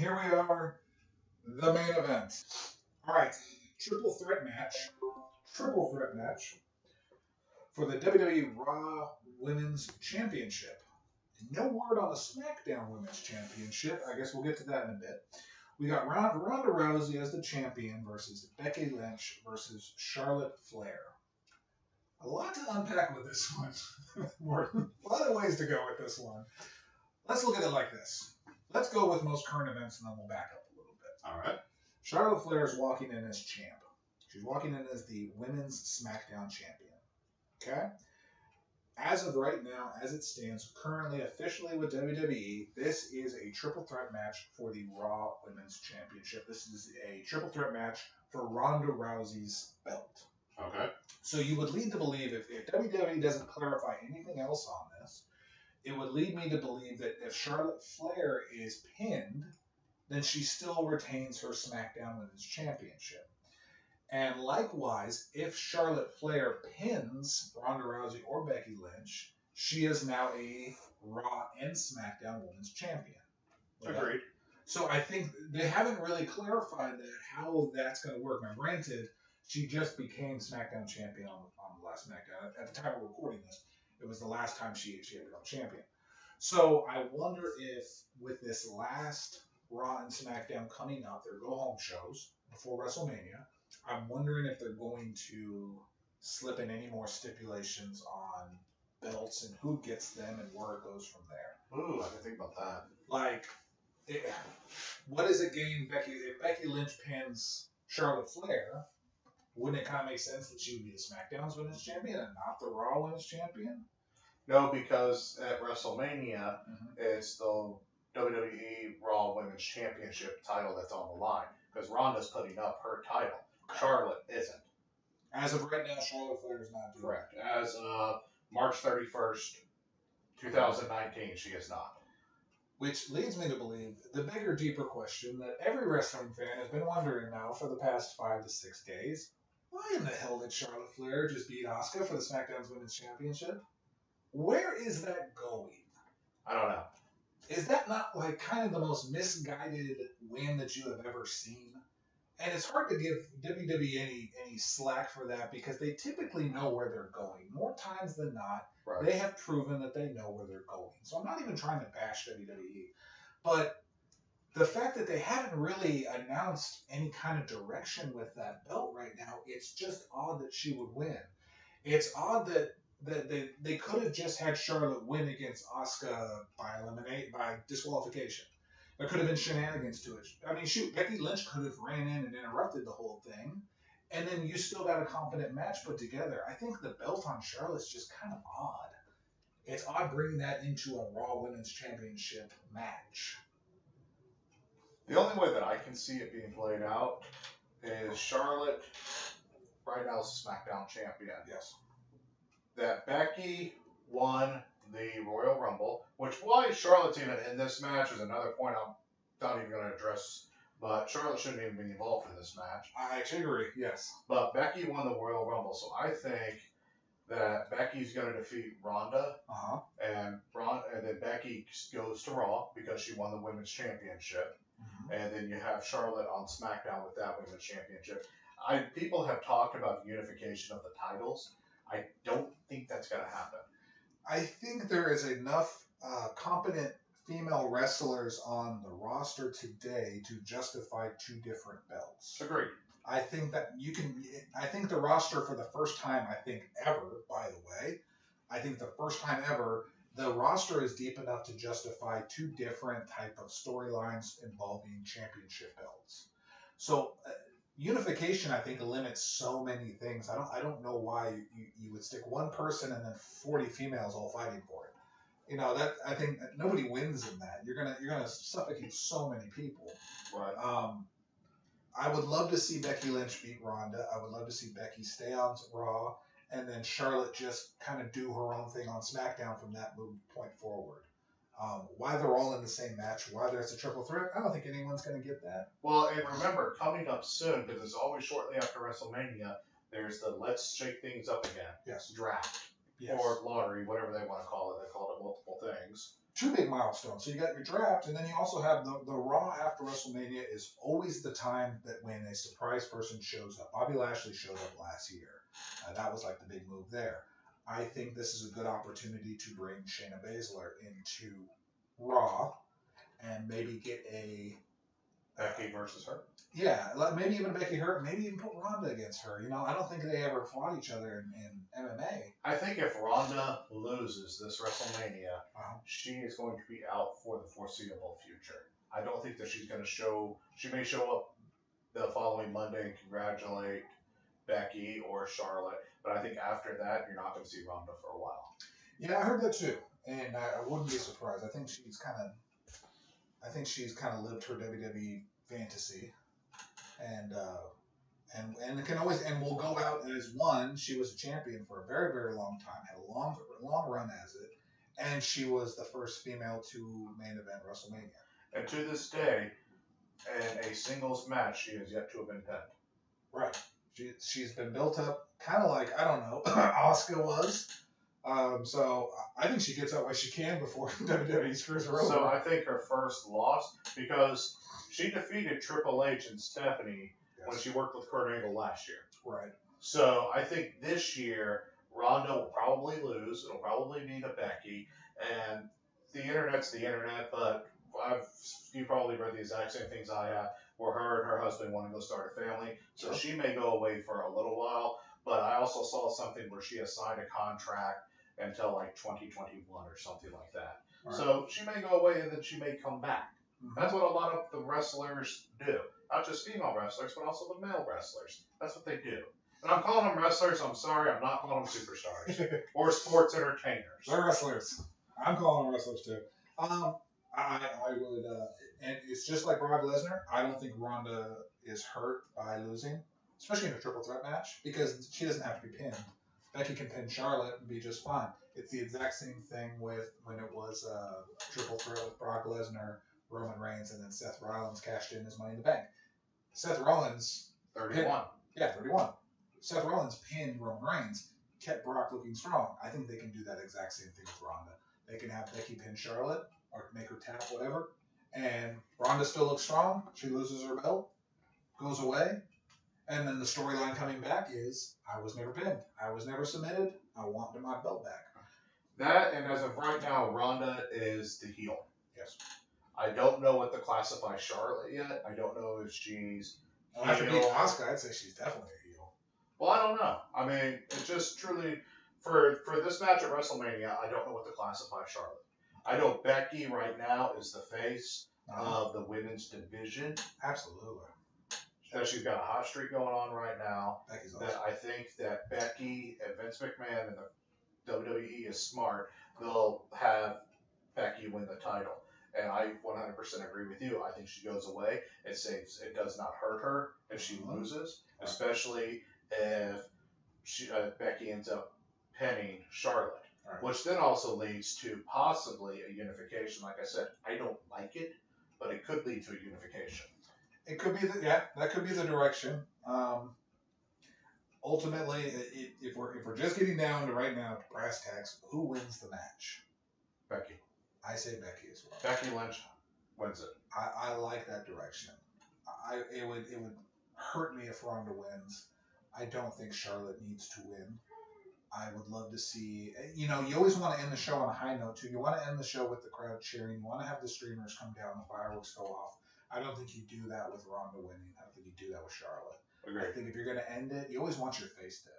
here we are, the main event. All right, triple threat match for the WWE Raw Women's Championship. No word on the SmackDown Women's Championship. I guess we'll get to that in a bit. We got Ronda Rousey as the champion versus Becky Lynch versus Charlotte Flair. A lot to unpack with this one. A lot of ways to go with this one. Let's look at it like this. Let's go with most current events and then we'll back up a little bit. All right. Charlotte Flair is walking in as champ. She's walking in as the Women's SmackDown champion. Okay? As of right now, as it stands, currently officially with WWE, this is a triple threat match for the Raw Women's Championship. This is a triple threat match for Ronda Rousey's belt. Okay. So you would lead to believe, if WWE doesn't clarify anything else on this, it would lead me to believe that if Charlotte Flair is pinned, then she still retains her SmackDown Women's Championship. And likewise, if Charlotte Flair pins Ronda Rousey or Becky Lynch, she is now a Raw and SmackDown Women's Champion. Okay? Agreed. So I think they haven't really clarified that how that's going to work. Now, granted, she just became SmackDown Champion on the last SmackDown. At the time of recording this, it was the last time she had become champion. So I wonder if with this last Raw and SmackDown coming up, their go-home shows before WrestleMania, I'm wondering if they're going to slip in any more stipulations on belts and who gets them and where it goes from there. Ooh, I didn't think about that. Like, what does it gain if Becky Lynch pins Charlotte Flair? Wouldn't it kind of make sense that she would be the SmackDown's Women's Champion and not the Raw Women's Champion? No, because at WrestleMania, it's the WWE Raw Women's Championship title that's on the line. Because Ronda's putting up her title. Charlotte isn't. As of right now, Charlotte Flair is not doing Correct. As of March 31st, 2019, she is not. Which leads me to believe the bigger, deeper question that every wrestling fan has been wondering now for the past 5 to 6 days. Why in the hell did Charlotte Flair just beat Asuka for the SmackDown's Women's Championship? Where is that going? I don't know. Is that not like kind of the most misguided win that you have ever seen? And it's hard to give WWE any slack for that because they typically know where they're going. More times than not, Right. They have proven that they know where they're going. So I'm not even trying to bash WWE. But the fact that they haven't really announced any kind of direction with that belt right now, it's just odd that she would win. It's odd that they could have just had Charlotte win against Asuka by disqualification. There could have been shenanigans to it. I mean, shoot, Becky Lynch could have ran in and interrupted the whole thing, and then you still got a competent match put together. I think the belt on Charlotte's just kind of odd. It's odd bringing that into a Raw Women's Championship match. The only way that I can see it being played out is Charlotte, right now, is SmackDown champion. Yes. That Becky won the Royal Rumble, which why Charlotte's even in this match is another point I'm not even going to address, but Charlotte shouldn't even be involved in this match. I actually agree, yes. But Becky won the Royal Rumble, so I think that Becky's going to defeat Ronda, and then Becky goes to Raw because she won the Women's Championship, and then you have Charlotte on SmackDown with that Women's Championship. People have talked about the unification of the titles. I don't think that's going to happen. I think there is enough competent female wrestlers on the roster today to justify 2 different belts. Agreed. I think that I think the roster for the first time, ever, by the way, the first time ever, the roster is deep enough to justify 2 different type of storylines involving championship belts. So unification, I think, limits so many things. I don't know why you would stick one person and then 40 females all fighting for it. You know, that I think nobody wins in that. You're gonna suffocate so many people. Right. I would love to see Becky Lynch beat Ronda. I would love to see Becky stay on Raw, and then Charlotte just kind of do her own thing on SmackDown from that point forward. Why they're all in the same match, why there's a triple threat, I don't think anyone's going to get that. Well, and remember, coming up soon, because it's always shortly after WrestleMania, there's the Let's Shake Things Up Again. Yes. Draft. Yes. or lottery, whatever they want to call it. They call it multiple things. 2 big milestones. So you got your draft, and then you also have the Raw after WrestleMania is always the time that when a surprise person shows up. Bobby Lashley showed up last year. That was like the big move there. I think this is a good opportunity to bring Shayna Baszler into Raw and maybe get a Becky versus her. Yeah, maybe even Becky hurt, maybe even put Ronda against her. You know, I don't think they ever fought each other in MMA. I think if Ronda loses this WrestleMania, she is going to be out for the foreseeable future. I don't think that she's going to show. She may show up the following Monday and congratulate Becky or Charlotte, but I think after that, you're not going to see Ronda for a while. Yeah, I heard that too, and I wouldn't be surprised. I think she's kind of lived her WWE fantasy, and it can always and will go out as one. She was a champion for a very, very long time, had a long run as it, and she was the first female to main event WrestleMania. And to this day, in a singles match, she has yet to have been pinned. Right. She's been built up kind of like, I don't know, Asuka was. So I think she gets out what she can before WWE screws her over. So I think her first loss, because she defeated Triple H and Stephanie when she worked with Kurt Angle last year. Right. So I think this year, Ronda will probably lose. It'll probably be to Becky. And the internet's the internet, but you probably read the exact same things I have, where her and her husband want to go start a family. So she may go away for a little while. But I also saw something where she has signed a contract until like 2021 or something like that. Right. So she may go away and then she may come back. Mm-hmm. That's what a lot of the wrestlers do. Not just female wrestlers, but also the male wrestlers. That's what they do. And I'm calling them wrestlers. I'm sorry, I'm not calling them superstars or sports entertainers. They're wrestlers. I'm calling them wrestlers too. I would, and it's just like Brock Lesnar. I don't think Ronda is hurt by losing, especially in a triple threat match, because she doesn't have to be pinned. Becky can pin Charlotte and be just fine. It's the exact same thing with when it was triple threat with Brock Lesnar, Roman Reigns, and then Seth Rollins cashed in his Money in the Bank. Seth Rollins 31. 31. Seth Rollins pinned Roman Reigns, kept Brock looking strong. I think they can do that exact same thing with Ronda. They can have Becky pin Charlotte or make her tap, whatever, and Ronda still looks strong. She loses her belt, goes away. And then the storyline coming back is, I was never pinned. I was never submitted. I want my belt back. That, and as of right now, Ronda is the heel. Yes. I don't know what to classify Charlotte yet. I don't know if she's heel. After beating Asuka, I'd say she's definitely a heel. Well, I don't know. I mean, it's just truly, for this match at WrestleMania, I don't know what to classify Charlotte. I know Becky right now is the face of the women's division. Absolutely. That she's got a hot streak going on right now. Becky's that awesome. I think that Becky and Vince McMahon and the WWE is smart. They'll have Becky win the title. And I 100% agree with you. I think she goes away. It does not hurt her if she loses, especially if Becky ends up pinning Charlotte. Right. Which then also leads to possibly a unification. Like I said, I don't like it, but it could lead to a unification. It could be that could be the direction. Ultimately, if we're just getting down to right now to brass tacks, who wins the match? Becky. I say Becky as well. Becky Lynch wins it. I like that direction. It would hurt me if Ronda wins. I don't think Charlotte needs to win. I would love to see, you always want to end the show on a high note too. You want to end the show with the crowd cheering. You want to have the streamers come down, the fireworks go off. I don't think you do that with Ronda winning. I don't think you do that with Charlotte. Agreed. I think if you're going to end it, you always want your face to